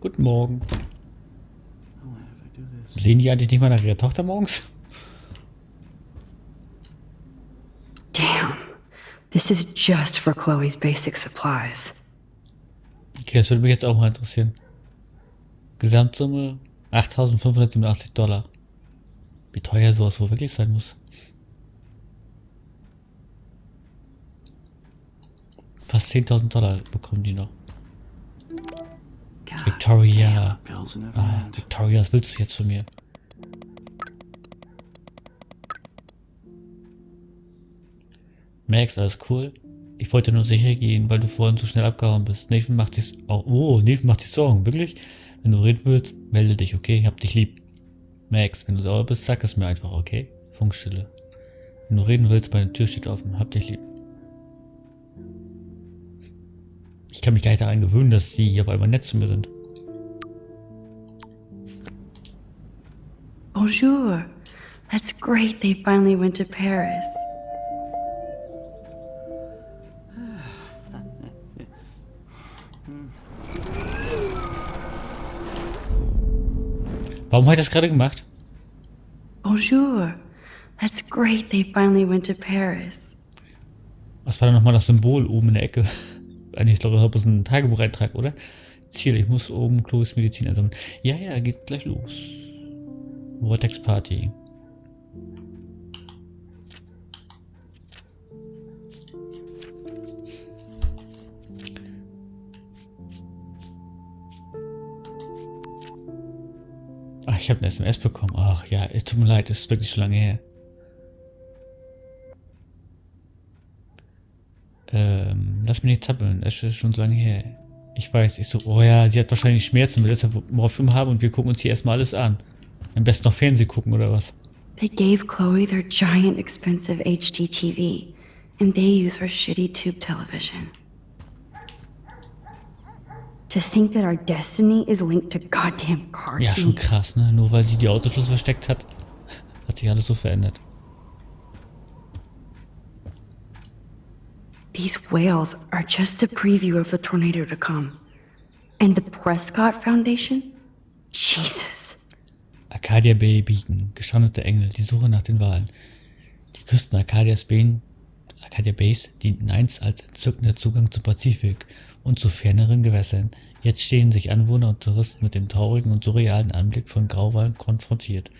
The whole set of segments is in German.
Guten Morgen. Sehen die eigentlich nicht mal nach ihrer Tochter morgens? Damn. This is just for Chloe's basic supplies. Okay, das würde mich jetzt auch mal interessieren. Gesamtsumme $8.587. Wie teuer sowas wohl wirklich sein muss. Fast $10.000 bekommen die noch. Victoria. Victoria, was willst du jetzt von mir? Max, alles cool? Ich wollte nur sicher gehen, weil du vorhin so schnell abgehauen bist. Nathan macht sich Sorgen, wirklich? Wenn du reden willst, melde dich, okay? Ich hab dich lieb. Max, wenn du sauer bist, sag es mir einfach, okay? Funkstille. Wenn du reden willst, meine Tür steht offen. Hab dich lieb. Ich kann mich gar nicht daran gewöhnen, dass die hier auf einmal nett zu mir sind. Bonjour. That's great they finally went to Paris. Warum habe ich das gerade gemacht? Bonjour. That's great they finally went to Paris. Was war da nochmal das Symbol oben in der Ecke? Eigentlich, ich glaube, das ist ein Tagebucheintrag, oder? Ziel, ich muss oben Chloes Medizin einsammeln. Ja, geht gleich los. Vortex Party. Ach, ich habe eine SMS bekommen. Ach ja, es tut mir leid, es ist wirklich schon lange her. Lass mich nicht zappeln, es ist schon so lange her. Ich weiß, oh ja, sie hat wahrscheinlich Schmerzen, weil deshalb Morphium haben und wir gucken uns hier erstmal alles an. Am besten noch Fernsehen gucken oder was? They gave Chloe their giant expensive HD TV, and they use her shitty tube television. To think that our destiny is linked to goddamn car Ja, schon keys. krass, ne? Nur weil sie die Autoschlüssel versteckt hat, hat sich alles so verändert. These whales are just a preview of the tornado to come. And the Prescott Foundation? Jesus. Arcadia Bay biegen, gestrandete Engel, die Suche nach den Walen. Die Küsten Arcadia Bays dienten einst als entzückender Zugang zum Pazifik und zu ferneren Gewässern. Jetzt stehen sich Anwohner und Touristen mit dem traurigen und surrealen Anblick von Grauwalen konfrontiert,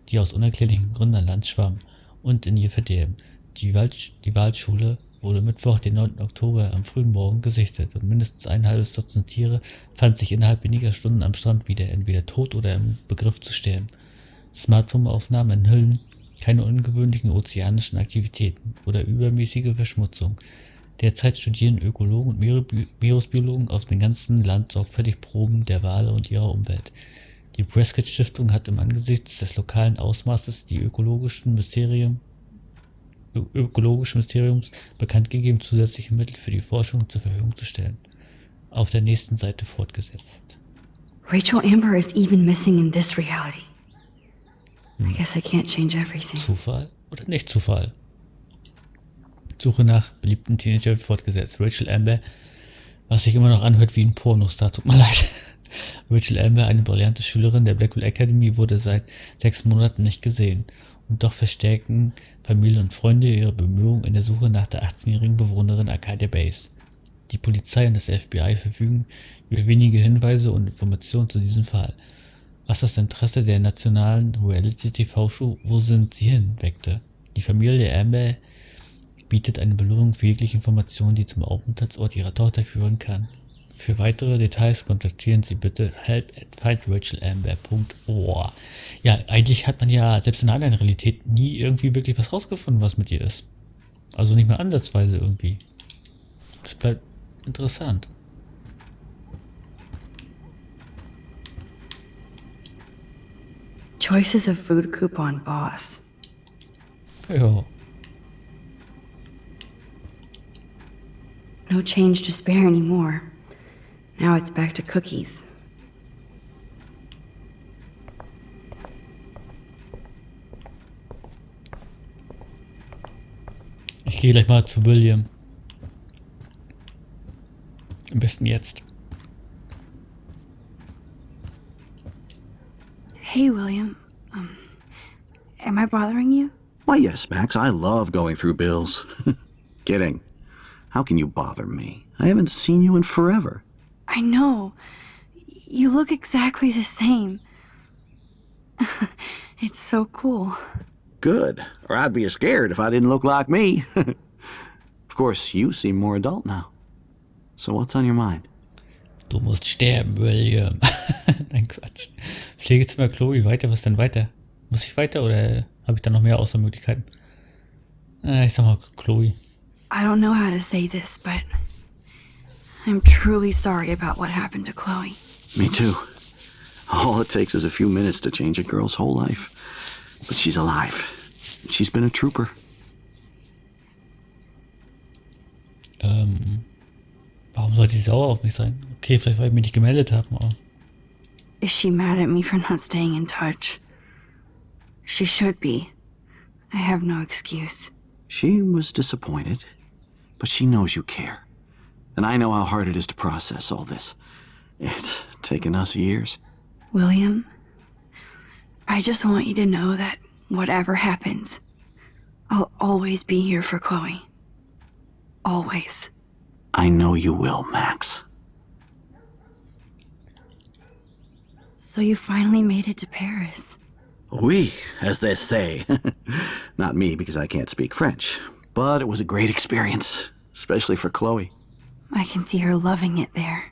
die aus unerklärlichen Gründen an Land schwammen und in ihr verderben. Die Walschule wurde Mittwoch, den 9. Oktober am frühen Morgen gesichtet und mindestens ein halbes Dutzend Tiere fand sich innerhalb weniger Stunden am Strand wieder, entweder tot oder im Begriff zu sterben. Smartphone-Aufnahmen enthüllen keine ungewöhnlichen ozeanischen Aktivitäten oder übermäßige Verschmutzung. Derzeit studieren Ökologen und Meeresbiologen auf dem ganzen Land sorgfältig Proben der Wale und ihrer Umwelt. Die Prescott Stiftung hat im Angesichts des lokalen Ausmaßes die ökologischen Mysteriums bekannt gegeben, zusätzliche Mittel für die Forschung zur Verfügung zu stellen. Auf der nächsten Seite fortgesetzt. Rachel Amber is even missing in this reality. I guess I can't change everything. Zufall oder nicht Zufall? Suche nach beliebten Teenager wird fortgesetzt. Rachel Amber, was sich immer noch anhört wie ein Pornostar, tut mir leid. Rachel Amber, eine brillante Schülerin der Blackwell Academy, wurde seit 6 Monaten nicht gesehen. Und doch verstärken Familie und Freunde ihre Bemühungen in der Suche nach der 18-jährigen Bewohnerin Arcadia Bays. Die Polizei und das FBI verfügen über wenige Hinweise und Informationen zu diesem Fall, was das Interesse der nationalen Reality-TV-Show Wo sind sie hin? Weckte. Die Familie Amber bietet eine Belohnung für jegliche Information, die zum Aufenthaltsort ihrer Tochter führen kann. Für weitere Details kontaktieren Sie bitte help@findrachelamber.org. Ja, eigentlich hat man ja selbst in einer anderen Realität nie irgendwie wirklich was rausgefunden, was mit ihr ist. Also nicht mal ansatzweise irgendwie. Das bleibt interessant. Choices of food coupon boss. Ja. No change to spare anymore. Now it's back to cookies. Ich gehe gleich mal zu William. Am besten jetzt. Hey, William. Am I bothering you? Why, yes, Max. I love going through bills. Kidding. How can you bother me? I haven't seen you in forever. I know. You look exactly the same. It's so cool. Good. Or I'd be scared if I didn't look like me. Of course, you seem more adult now. So what's on your mind? Du musst sterben, William. Nein, Quatsch. Pflegezimmer Chloe, weiter, was denn weiter? Muss ich weiter oder habe ich da noch mehr Auswahlmöglichkeiten? Ich sag mal Chloe. I don't know how to say this, but I'm truly sorry about what happened to Chloe. Me too. All it takes is a few minutes to change a girl's whole life. But she's alive. She's been a trooper. Warum sollte sie sauer auf mich sein? Okay, vielleicht weil ich mich nicht gemeldet habe, aber... Is she mad at me for not staying in touch? She should be. I have no excuse. She was disappointed, but she knows you care. And I know how hard it is to process all this. It's taken us years. William, I just want you to know that whatever happens, I'll always be here for Chloe. Always. I know you will, Max. So you finally made it to Paris. Oui, as they say. Not me, because I can't speak French. But it was a great experience, especially for Chloe. I can see her loving it there.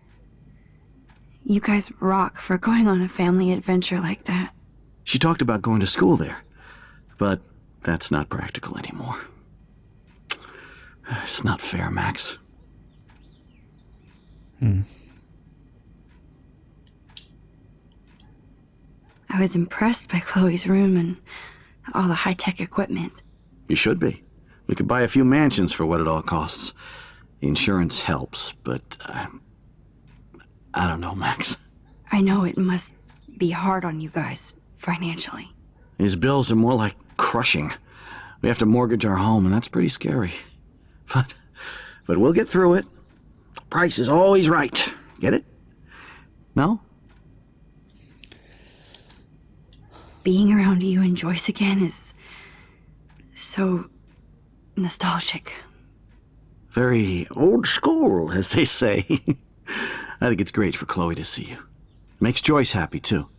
You guys rock for going on a family adventure like that. She talked about going to school there, but that's not practical anymore. It's not fair, Max. I was impressed by Chloe's room and all the high-tech equipment. You should be. We could buy a few mansions for what it all costs. The insurance helps, but I don't know, Max. I know it must be hard on you guys, financially. These bills are more like crushing. We have to mortgage our home, and that's pretty scary. But we'll get through it. Price is always right. Get it? No? Being around you and Joyce again is so nostalgic. Very old school, as they say. I think it's great for Chloe to see you. Makes Joyce happy, too.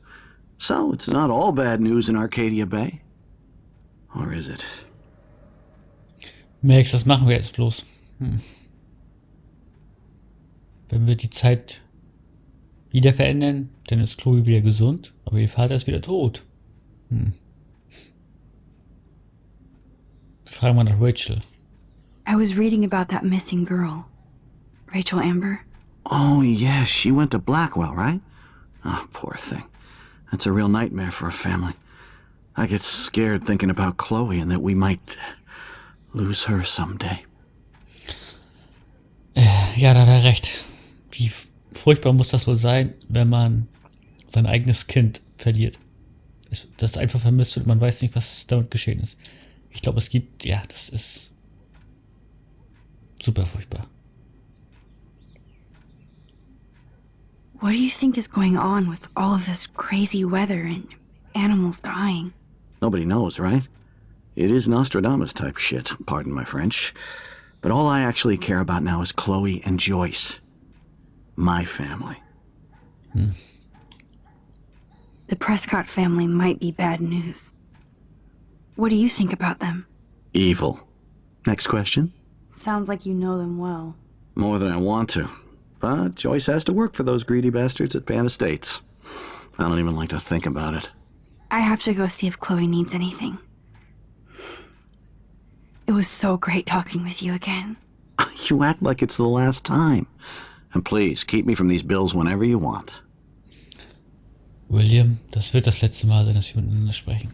So, it's not all bad news in Arcadia Bay. Or is it? Max, was machen wir jetzt bloß? Wenn wir die Zeit wieder verändern, dann ist Chloe wieder gesund, aber ihr Vater ist wieder tot. Fragen wir nach Rachel. I was reading about that missing girl, Rachel Amber. Oh, yeah, she went to Blackwell, right? Oh, poor thing. That's a real nightmare for a family. I get scared thinking about Chloe and that we might lose her someday. Ja, da hat er recht. Wie furchtbar muss das wohl sein, wenn man sein eigenes Kind verliert. Das einfach vermisst wird und man weiß nicht, was damit geschehen ist. Ich glaube, es gibt, ja, das ist super furchtbar. What do you think is going on with all of this crazy weather and animals dying? Nobody knows, right? It is Nostradamus type shit, pardon my French. But all I actually care about now is Chloe and Joyce. My family. The Prescott family might be bad news. What do you think about them? Evil. Next question? Sounds like you know them well. More than I want to. But Joyce has to work for those greedy bastards at Pan Estates. I don't even like to think about it. I have to go see if Chloe needs anything. It was so great talking with you again. You act like it's the last time. And please, keep me from these bills whenever you want. William, das wird das letzte Mal sein, dass wir miteinander sprechen.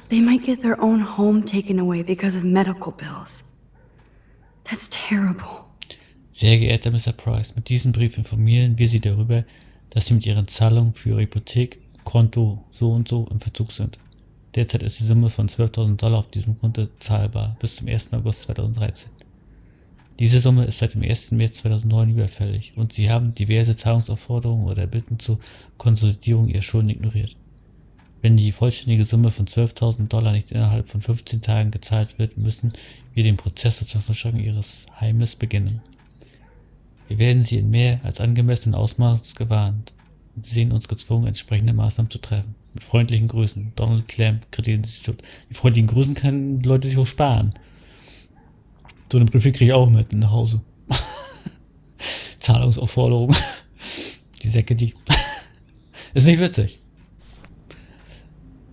They might get their own home taken away because of medical bills. That's terrible. Sehr geehrter Mr. Price, mit diesem Brief informieren wir Sie darüber, dass Sie mit Ihren Zahlungen für Ihre Hypothek, Konto so und so im Verzug sind. Derzeit ist die Summe von $12.000 auf diesem Konto zahlbar bis zum 1. August 2013. Diese Summe ist seit dem 1. März 2009 überfällig und sie haben diverse Zahlungsaufforderungen oder Bitten zur Konsolidierung ihrer Schulden ignoriert. Wenn die vollständige Summe von $12.000 nicht innerhalb von 15 Tagen gezahlt wird, müssen wir den Prozess zur Zwangsversteigerung ihres Heimes beginnen. Wir werden sie in mehr als angemessenen Ausmaß gewarnt und sehen uns gezwungen, entsprechende Maßnahmen zu treffen. Mit freundlichen Grüßen, Donald Clamp, Kreditinstitut. Die freundlichen Grüßen können die Leute sich auch sparen. So eine Briefe kriege ich auch mit nach Hause. Zahlungsaufforderung. Die Säcke, die. Ist nicht witzig.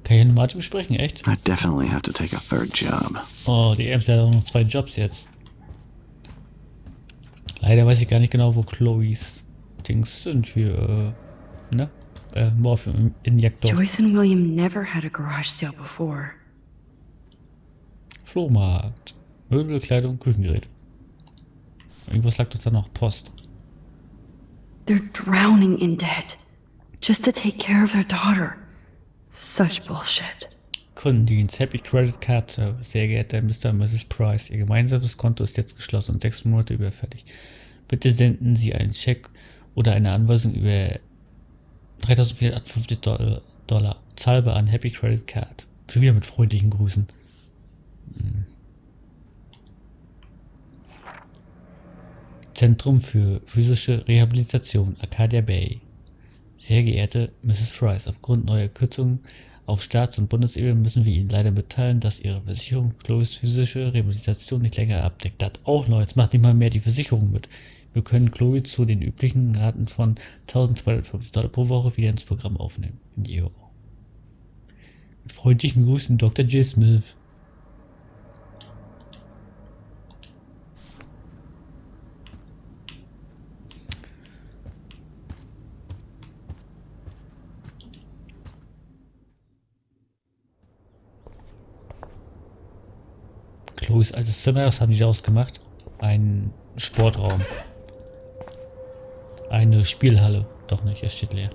Kann ich eine Martin besprechen, echt? I definitely have to take a third job. Oh, die Ems hat auch noch 2 Jobs jetzt. Leider weiß ich gar nicht genau, wo Chloes Dings sind für, Morphin-Injektor. Joyce and William never had a garage sale before. Flohmarkt. Möbel, Kleidung, Küchengerät. Irgendwas lag doch da noch. Post. They're drowning in debt just to take care of their daughter. Such bullshit. Kundendienst, Happy Credit Card Service. Sehr geehrter Mr. und Mrs. Price, Ihr gemeinsames Konto ist jetzt geschlossen und 6 Monate überfällig. Bitte senden Sie einen Scheck oder eine Anweisung über $3.458 zahlbar an Happy Credit Card. Schon wieder mit freundlichen Grüßen. Zentrum für physische Rehabilitation, Arcadia Bay. Sehr geehrte Mrs. Price, aufgrund neuer Kürzungen auf Staats- und Bundesebene müssen wir Ihnen leider mitteilen, dass Ihre Versicherung Chloes physische Rehabilitation nicht länger abdeckt. Das auch noch, jetzt macht nicht mal mehr die Versicherung mit. Wir können Chloe zu den üblichen Raten von $1.250 pro Woche wieder ins Programm aufnehmen. Jo. Mit freundlichen Grüßen, Dr. J. Smith. Chloes altes Zimmer, was haben die daraus gemacht? Ein Sportraum. Eine Spielhalle. Doch nicht, es steht leer.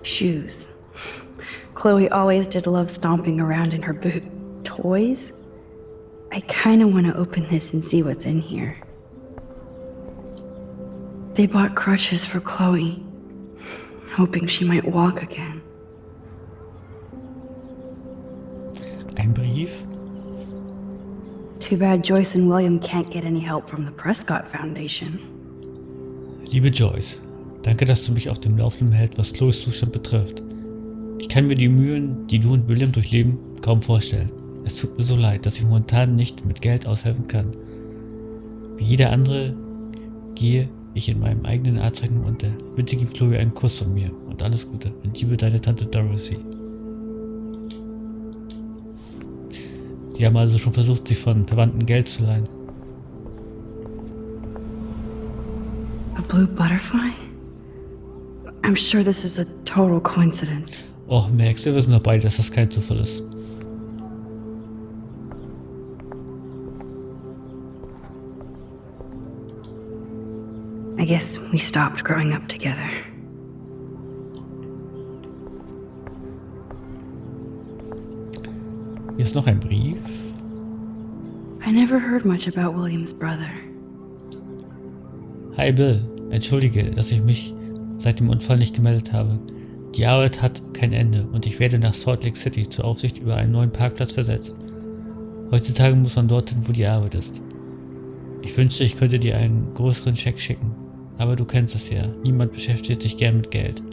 Shoes. Chloe always did love stomping around in her boot. Toys? I kinda wanna open this and see what's in here. They bought crutches for Chloe, hoping she might walk again. Ein Brief? Too bad Joyce and William can't get any help from the Prescott Foundation. Liebe Joyce, danke, dass du mich auf dem Laufenden hältst, was Chloes Zustand betrifft. Ich kann mir die Mühen, die du und William durchleben, kaum vorstellen. Es tut mir so leid, dass ich momentan nicht mit Geld aushelfen kann. Wie jeder andere gehe ich in meinem eigenen Arztrechnung unter. Bitte gib Chloe einen Kuss von mir und alles Gute. In Liebe, deine Tante Dorothy. Sie haben also schon versucht, sich von Verwandten Geld zu leihen. A blue butterfly? I'm sure this is a total coincidence. Och, Max, wir wissen doch beide, dass das kein Zufall ist. I guess we stopped growing up together. Hier ist noch ein Brief. I never heard much about William's brother. Hi Bill, entschuldige, dass ich mich seit dem Unfall nicht gemeldet habe. Die Arbeit hat kein Ende und ich werde nach Salt Lake City zur Aufsicht über einen neuen Parkplatz versetzt. Heutzutage muss man dorthin, wo die Arbeit ist. Ich wünschte, ich könnte dir einen größeren Scheck schicken, aber du kennst es ja, niemand beschäftigt sich gern mit Geld.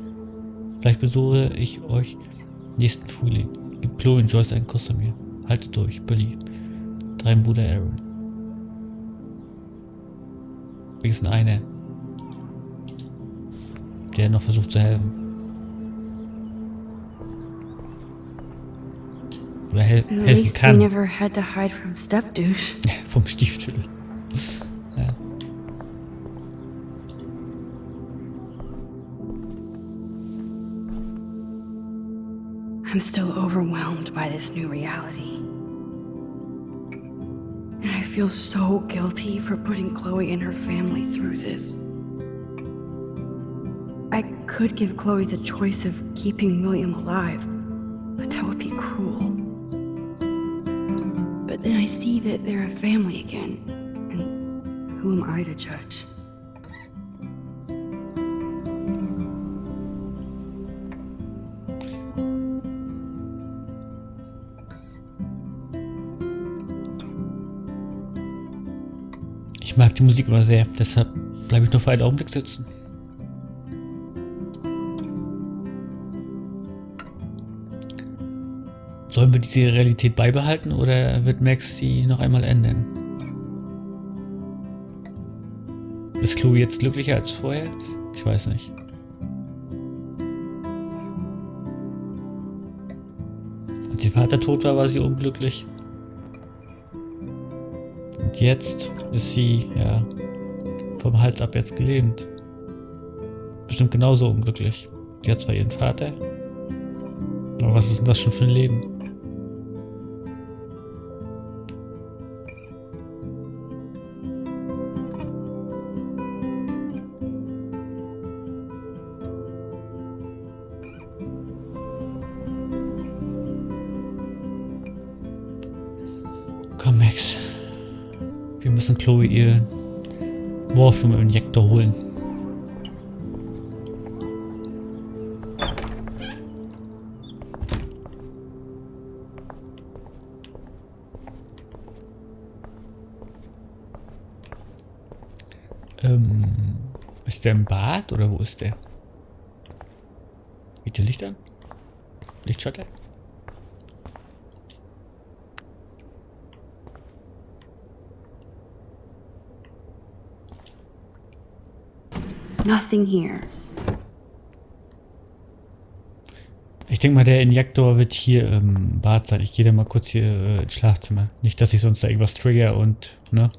Vielleicht besuche ich euch nächsten Frühling. Gib Chloe und Joyce einen Kuss von mir. Haltet durch, Billy. Dein Bruder Aaron. Wenigstens einer, der noch versucht zu helfen. Oder helfen At least we kann. never had to hide from stepdouche. Vom Stieftitel. Ja. I'm still overwhelmed by this new reality. feel so guilty for putting Chloe and her family through this. I could give Chloe the choice of keeping William alive, but that would be cruel. But then I see that they're a family again, and who am I to judge? Ich mag die Musik immer sehr, deshalb bleibe ich noch für einen Augenblick sitzen. Sollen wir diese Realität beibehalten oder wird Max sie noch einmal ändern? Ist Chloe jetzt glücklicher als vorher? Ich weiß nicht. Als ihr Vater tot war, war sie unglücklich. Und jetzt ist sie, ja, vom Hals abwärts gelähmt. Bestimmt genauso unglücklich. Sie hat zwar ihren Vater, aber was ist denn das schon für ein Leben? Komm, Max. Wir müssen Chloe ihren Morphium-Injektor holen. Ist der im Bad oder wo ist der? Geht hier Licht an? Lichtschatter? Nothing here. Ich denke mal, der Injektor wird hier im Bad sein. Ich gehe da mal kurz hier ins Schlafzimmer. Nicht, dass ich sonst da irgendwas trigger und, ne?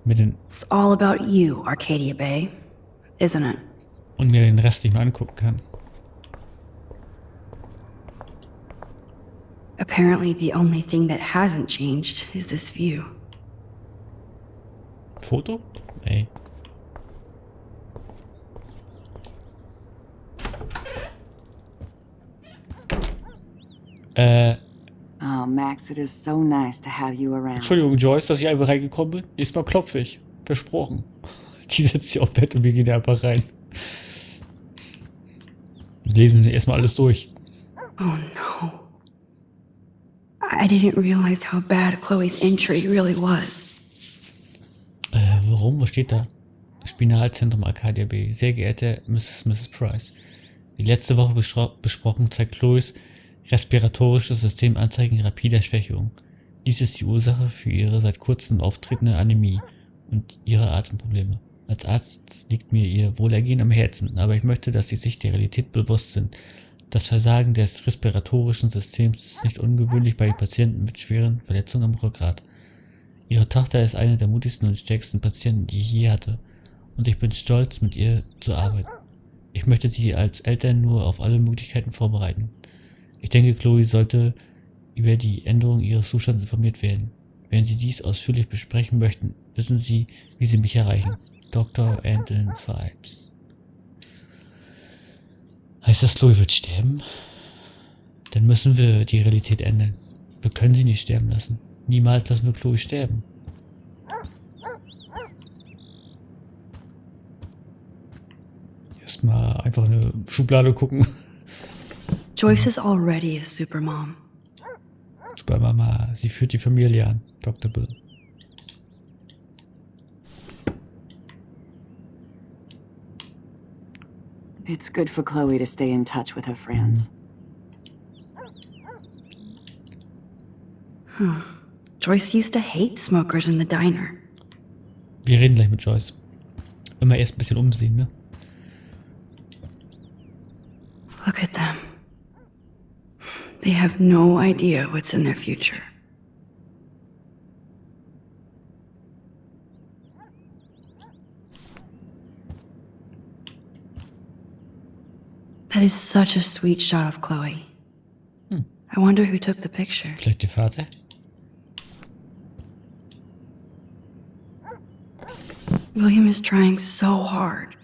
Mit den... It's all about you, Arcadia Bay, isn't it? Und mir den Rest nicht mehr angucken kann. Apparently the only thing that hasn't changed is this view. Foto? Nee. Oh, Max, it is so nice to have you around. Entschuldigung, Joyce, dass ich einfach reingekommen bin. Diesmal klopfe ich. Versprochen. Die sitzt hier auf Bett und wir gehen da einfach rein. Wir lesen erstmal alles durch. Oh no. I didn't realize how bad Chloe's injury really was. Warum? Was steht da? Spinalzentrum Arcadia Bay. Sehr geehrte Mrs. Price. Wie letzte Woche besprochen, zeigt Chloes respiratorisches System Anzeichen rapider Schwächung. Dies ist die Ursache für ihre seit kurzem auftretende Anämie und ihre Atemprobleme. Als Arzt liegt mir ihr Wohlergehen am Herzen, aber ich möchte, dass Sie sich der Realität bewusst sind. Das Versagen des respiratorischen Systems ist nicht ungewöhnlich bei Patienten mit schweren Verletzungen am Rückgrat. Ihre Tochter ist eine der mutigsten und stärksten Patienten, die ich je hatte, und ich bin stolz, mit ihr zu arbeiten. Ich möchte Sie als Eltern nur auf alle Möglichkeiten vorbereiten. Ich denke, Chloe sollte über die Änderung ihres Zustands informiert werden. Wenn Sie dies ausführlich besprechen möchten, wissen Sie, wie Sie mich erreichen. Dr. Anton Vibes. Heißt das, Chloe wird sterben? Dann müssen wir die Realität ändern. Wir können sie nicht sterben lassen. Niemals lassen wir Chloe sterben. Erstmal einfach eine Schublade gucken. Joyce is already a supermom. Supermama, sie führt die Familie an. Dr. Bill. It's good for Chloe to stay in touch with her friends. Joyce used to hate smokers in the diner. Wir reden gleich mit Joyce. Immer erst ein bisschen umsehen, ne? Look at them. They have no idea what's in their future. That is such a sweet shot of Chloe. I wonder who took the picture. Vielleicht ihr Vater? William is trying so hard.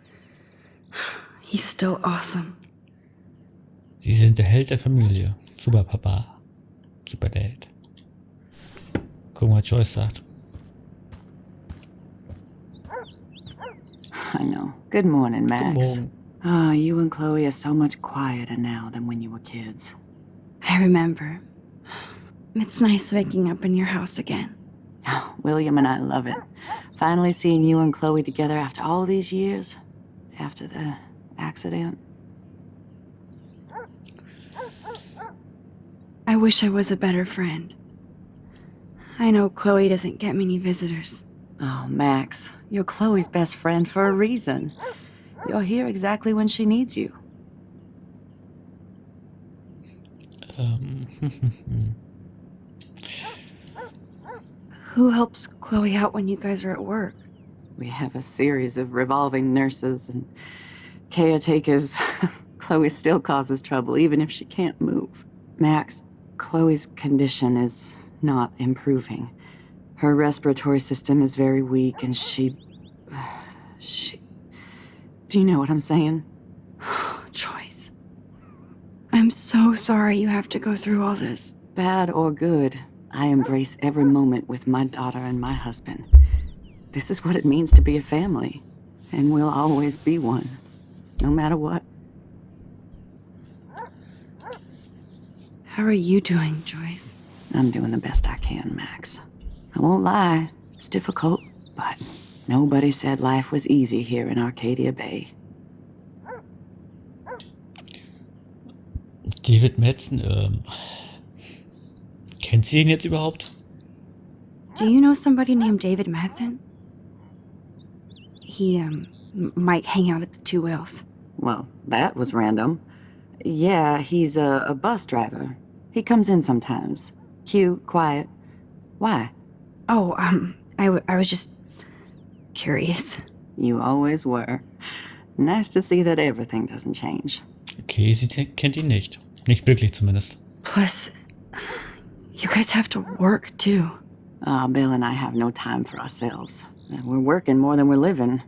He's still awesome. Sie sind der Held der Familie. Super Papa. Super Dad. Guck mal, was Joyce sagt. I know. Good morning, Max. Guten Morgen. Oh, you and Chloe are so much quieter now than when you were kids. I remember. It's nice waking up in your house again. Oh, William and I love it. Finally seeing you and Chloe together after all these years. After the accident. I wish I was a better friend. I know Chloe doesn't get many visitors. Oh, Max, you're Chloe's best friend for a reason. You're here exactly when she needs you. Who helps Chloe out when you guys are at work? We have a series of revolving nurses and caretakers. Chloe still causes trouble, even if she can't move. Max, Chloe's condition is not improving. Her respiratory system is very weak, and she... Do you know what I'm saying? Joyce. I'm so sorry you have to go through all this. Bad or good, I embrace every moment with my daughter and my husband. This is what it means to be a family, and we'll always be one, no matter what. How are you doing, Joyce? I'm doing the best I can, Max. I won't lie, it's difficult, but nobody said life was easy here in Arcadia Bay. David Madsen, kennt sie ihn jetzt überhaupt? Do you know somebody named David Madsen? He, might hang out at the Two Whales. Well, that was random. Yeah, he's a bus driver. He comes in sometimes. Cute, quiet. Why? Oh, I was just curious. You always were. Nice to see that everything doesn't change. Okay, sie kennt ihn nicht. Nicht wirklich zumindest. Plus, you guys have to work, too. Bill and I have no time for ourselves. We're working more than we're living.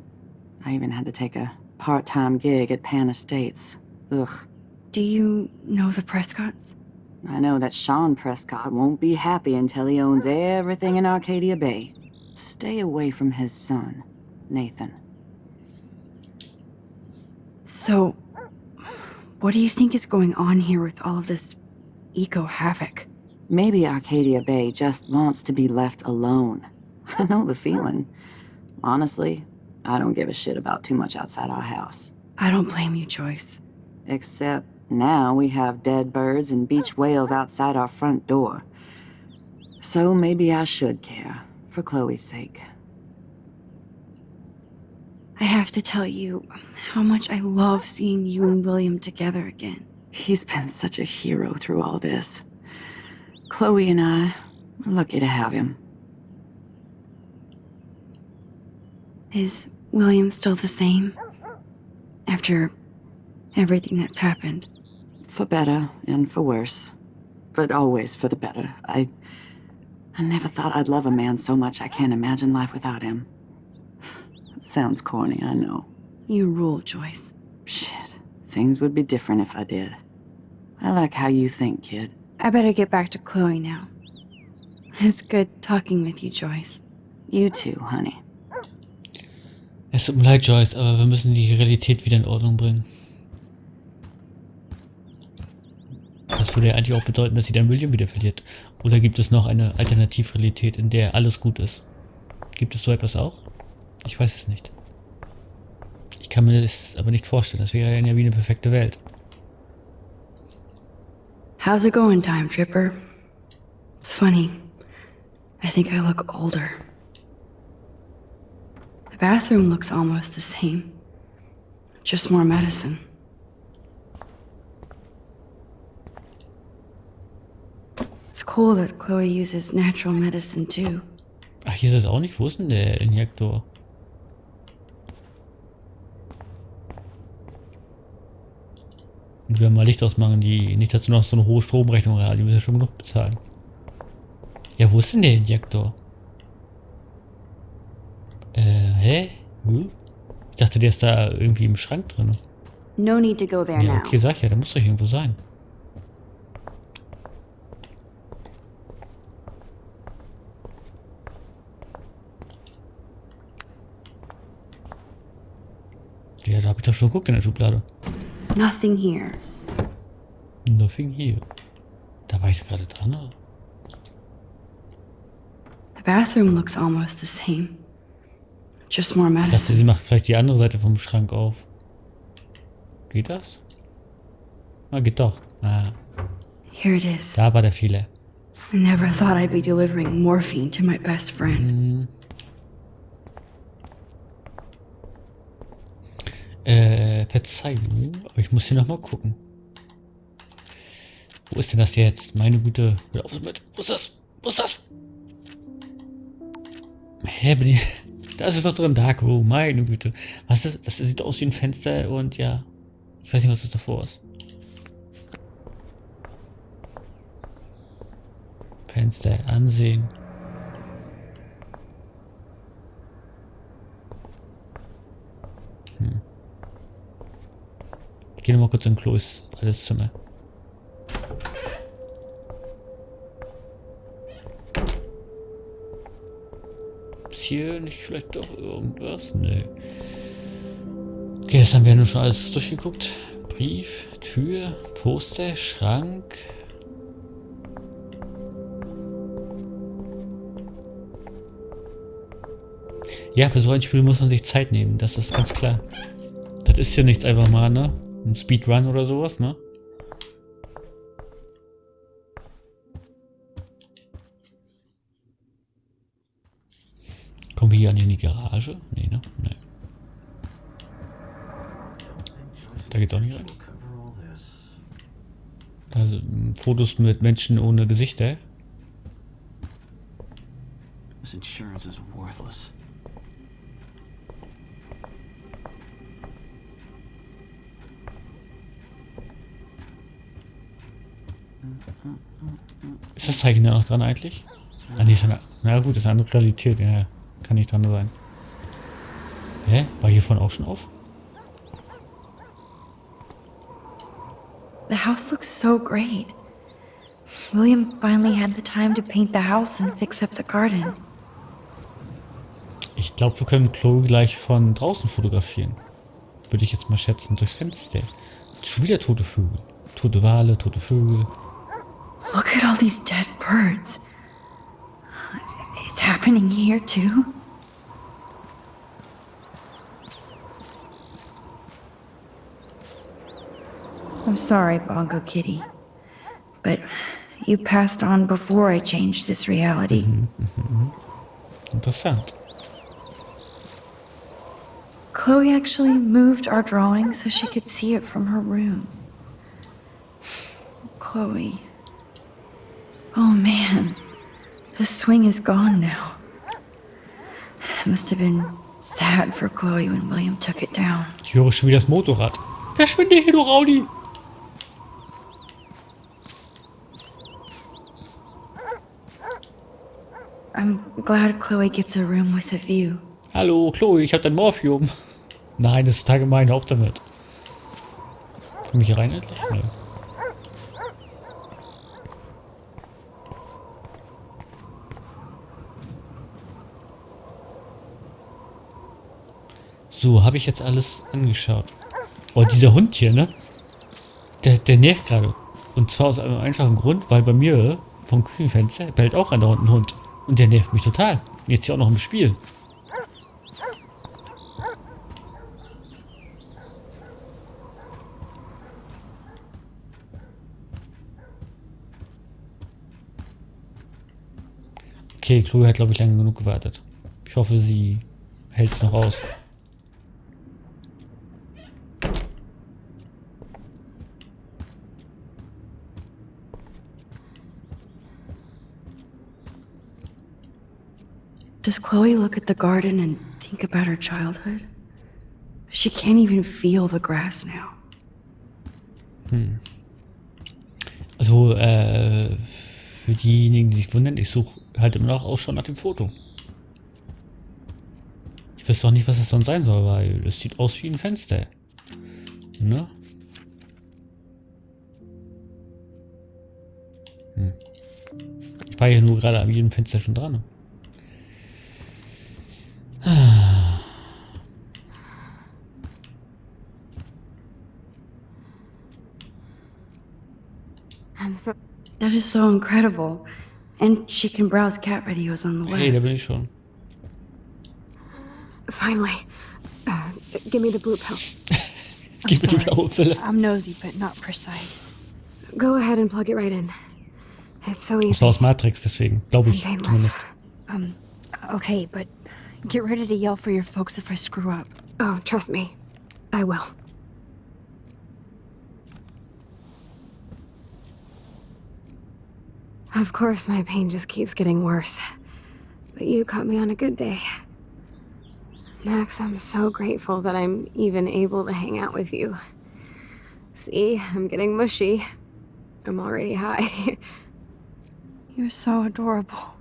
I even had to take a part-time gig at Pan Estates. Ugh. Do you know the Prescotts? I know that Sean Prescott won't be happy until he owns everything in Arcadia Bay. Stay away from his son, Nathan. So, what do you think is going on here with all of this eco-havoc? Maybe Arcadia Bay just wants to be left alone. I know the feeling. Honestly, I don't give a shit about too much outside our house. I don't blame you, Joyce. Except now we have dead birds and beach whales outside our front door. So maybe I should care, for Chloe's sake. I have to tell you how much I love seeing you and William together again. He's been such a hero through all this. Chloe and I are lucky to have him. Is William still the same? After everything that's happened? For better and for worse. But always for the better. I never thought I'd love a man so much I can't imagine life without him. It sounds corny, I know. You rule, Joyce. Shit. Things would be different if I did. I like how you think, kid. I better get back to Chloe now. It's good talking with you, Joyce. You too, honey. Es tut mir leid, Joyce, aber wir müssen die Realität wieder in Ordnung bringen. Das würde ja eigentlich auch bedeuten, dass sie dann William wieder verliert. Oder gibt es noch eine Alternativrealität, in der alles gut ist? Gibt es so etwas auch? Ich weiß es nicht. Ich kann mir das aber nicht vorstellen. Das wäre ja wie eine perfekte Welt. How's it going, Time Tripper? Funny. I think I look older. The bathroom looks almost the same. Just more medicine. It's cool that Chloe uses natural medicine too. Ach, hier ist es auch nicht. Wo ist denn der Injektor? Und wir mal Licht ausmachen, die nicht dazu noch so eine hohe Stromrechnung haben. Die müssen ja schon genug bezahlen. Ja, wo ist denn der Injektor? Hä? dachte, der ist da irgendwie im Schrank drin. No need to go there Ja, now. okay, sag ich ja, der muss doch irgendwo sein. Ja, da habe ich doch schon geguckt in der Schublade. Nothing here. Nothing here. Da war ich gerade dran, oder? The bathroom looks almost the same. Just more Ich dachte, medicine. sie macht vielleicht die andere Seite vom Schrank auf. Geht das? Ah, geht doch. Ah, Here it is. da war der Fehler. I never thought I'd be delivering morphine to my best friend. Verzeihung, aber ich muss hier nochmal gucken. Wo ist denn das jetzt? Meine Güte. Hör auf damit. Wo ist das? Wo ist das? Hä, bin ich... Da ist es doch drin. Dark Room, meine Güte. Was ist das? Das sieht aus wie ein Fenster und ja. Ich weiß nicht, was das davor ist. Fenster ansehen. Ich gehe nochmal kurz in Chloes altes Zimmer. Ist hier nicht vielleicht doch irgendwas? Nee. Okay, das haben wir ja nun schon alles durchgeguckt. Brief, Tür, Poster, Schrank. Ja, für so ein Spiel muss man sich Zeit nehmen, das ist ganz klar. Das ist ja nichts einfach mal, ne? Ein Speedrun oder sowas, ne? Kommen wir hier an die Garage? Nee, ne? Nee. Da geht's auch nicht rein. Also Fotos mit Menschen ohne Gesichter. This insurance is worthless. Ist das Zeichen da noch dran eigentlich? Ah, nee, ist eine, na gut, ist eine andere Realität. Ja, kann nicht dran sein. Hä? War hier vorhin auch schon auf? The house looks so great. William finally had the time to paint the house and fix up the garden. Ich glaube, wir können Chloe gleich von draußen fotografieren. Würde ich jetzt mal schätzen, durchs Fenster. Schon wieder tote Vögel. Tote Wale, tote Vögel. Look at all these dead birds. It's happening here too. I'm sorry, Bongo Kitty, but you passed on before I changed this reality. Interessant. Chloe actually moved our drawing so she could see it from her room. Chloe. Oh man, the swing is gone now. It must have been sad for Chloe when William took it down. Ich höre schon wieder das Motorrad. Verschwinde hier, du Raudi! I'm glad Chloe gets a room with a view. Hallo, Chloe, ich hab dein Morphium. Nein, das ist total gemein, auf damit. Komm ich hier rein endlich? Nee. So, habe ich jetzt alles angeschaut. Oh, dieser Hund hier, ne? Der nervt gerade. Und zwar aus einem einfachen Grund, weil bei mir vom Küchenfenster bellt auch andauernd ein Hund. Und der nervt mich total. Jetzt hier auch noch im Spiel. Okay, Chloe hat, glaube ich, lange genug gewartet. Ich hoffe, sie hält es noch aus. Does Chloe look at the garden and think about her childhood? She can't even feel the grass now. Also, für diejenigen, die sich wundern, ich suche halt immer noch Ausschau nach dem Foto. Ich wüsste auch nicht, was das sonst sein soll, weil es sieht aus wie ein Fenster. Ne? Ich war hier nur gerade an jedem Fenster schon dran. I'm so... That is so incredible. And she can browse cat videos on the web. Hey, da bin ich schon. Finally. Give me the blue pill. Gib mir die blaue Pille. I'm nosy, but not precise. Go ahead and plug it right in. It's so Das easy. war aus Matrix, deswegen. Glaube ich, and zumindest. painless. Okay, but get ready to yell for your folks if I screw up. Oh, trust me. I will. Of course, my pain just keeps getting worse. But you caught me on a good day. Max, I'm so grateful that I'm even able to hang out with you. See, I'm getting mushy. I'm already high. You're so adorable.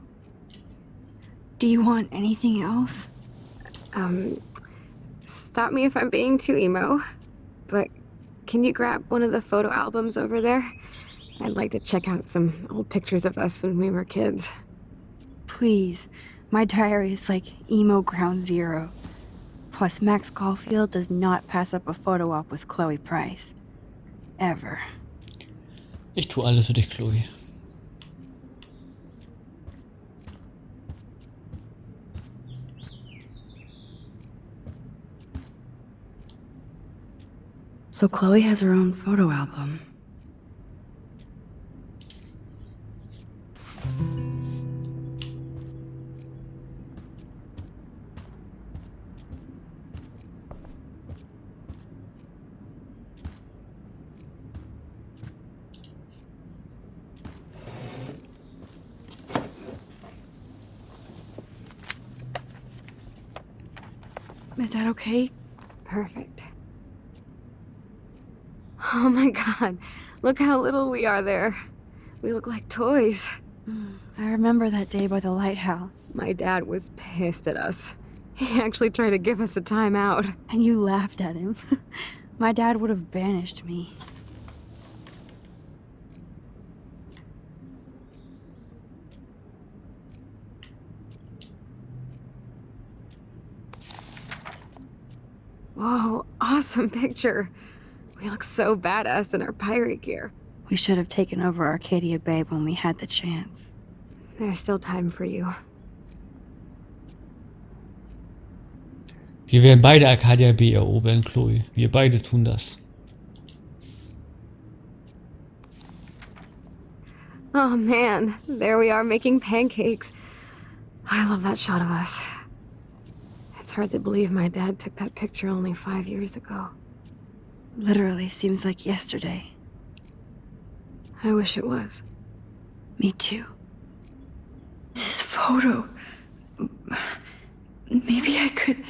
Do you want anything else? Stop me if I'm being too emo, but can you grab one of the photo albums over there? I'd like to check out some old pictures of us when we were kids. Please. My diary is like emo ground zero. Plus, Max Caulfield does not pass up a photo op with Chloe Price. Ever. Ich tue alles für dich, Chloe. So Chloe has her own photo album. Is that okay? Perfect. Oh my god, look how little we are there. We look like toys. I remember that day by the lighthouse. My dad was pissed at us. He actually tried to give us a timeout. And you laughed at him. My dad would have banished me. Whoa, awesome picture. We look so badass in our pirate gear. We should have taken over Arcadia Bay when we had the chance. There's still time for you. Wir werden beide Arcadia Bay erobern, Chloe. Wir beide tun das. Oh man, there we are making pancakes. I love that shot of us. It's hard to believe my dad took that picture only 5 years ago. Literally seems like yesterday. I wish it was. Me too. This photo... Maybe I could...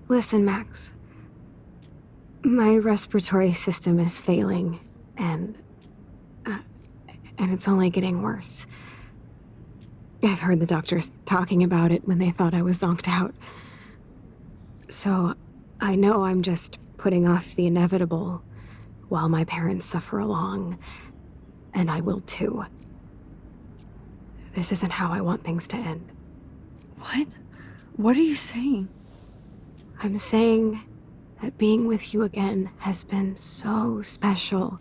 Listen, Max. My respiratory system is failing, and it's only getting worse. I've heard the doctors talking about it when they thought I was zonked out. So, I know I'm just putting off the inevitable while my parents suffer along, and I will too. This isn't how I want things to end. What? What are you saying? I'm saying that being with you again has been so special.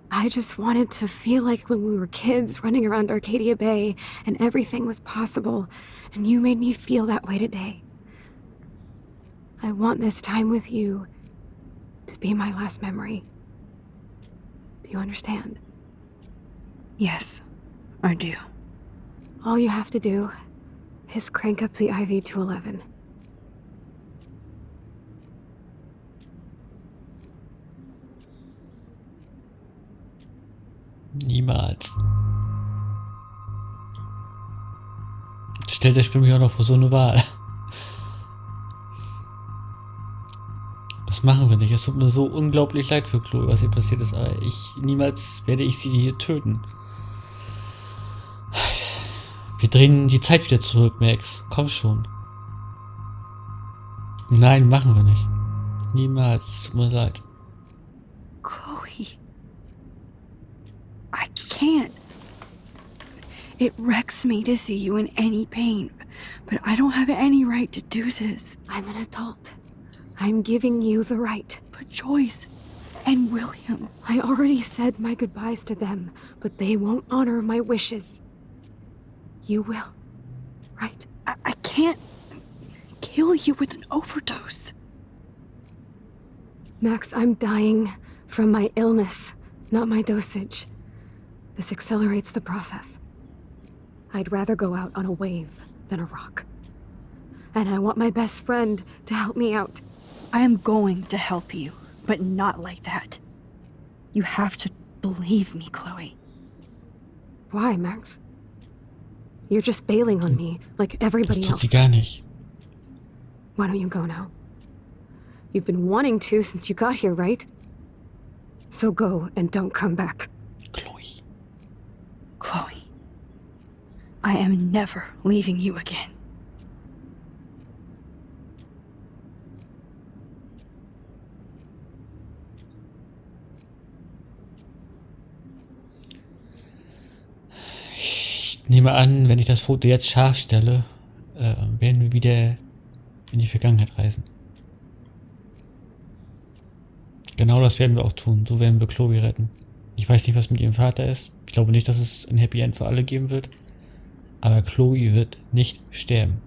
I just wanted to feel like when we were kids running around Arcadia Bay and everything was possible, and you made me feel that way today. I want this time with you to be my last memory. Do you understand? Yes, I do. All you have to do is crank up the IV to 11. Niemals. Jetzt stellt das Spiel mich auch noch vor so eine Wahl. Was machen wir nicht? Es tut mir so unglaublich leid für Chloe, was hier passiert ist, aber niemals werde ich sie hier töten. Wir drehen die Zeit wieder zurück, Max. Komm schon. Nein, machen wir nicht. Niemals. Tut mir leid. Chloe. I can't. It wrecks me to see you in any pain, but I don't have any right to do this. I'm an adult. I'm giving you the right. But Joyce and William. I already said my goodbyes to them, but they won't honor my wishes. You will, right? I can't kill you with an overdose. Max, I'm dying from my illness, not my dosage. This accelerates the process. I'd rather go out on a wave than a rock. And I want my best friend to help me out. I am going to help you, but not like that. You have to believe me, Chloe. Why, Max? You're just bailing on me like Das everybody tut sie else. gar nicht. Why don't you go now? You've been wanting to since you got here, right? So go and don't come back. Chloe. Chloe, I am never leaving you again. Ich nehme an, wenn ich das Foto jetzt scharf stelle, werden wir wieder in die Vergangenheit reisen. Genau das werden wir auch tun. So werden wir Chloe retten. Ich weiß nicht, was mit ihrem Vater ist. Ich glaube nicht, dass es ein Happy End für alle geben wird. Aber Chloe wird nicht sterben.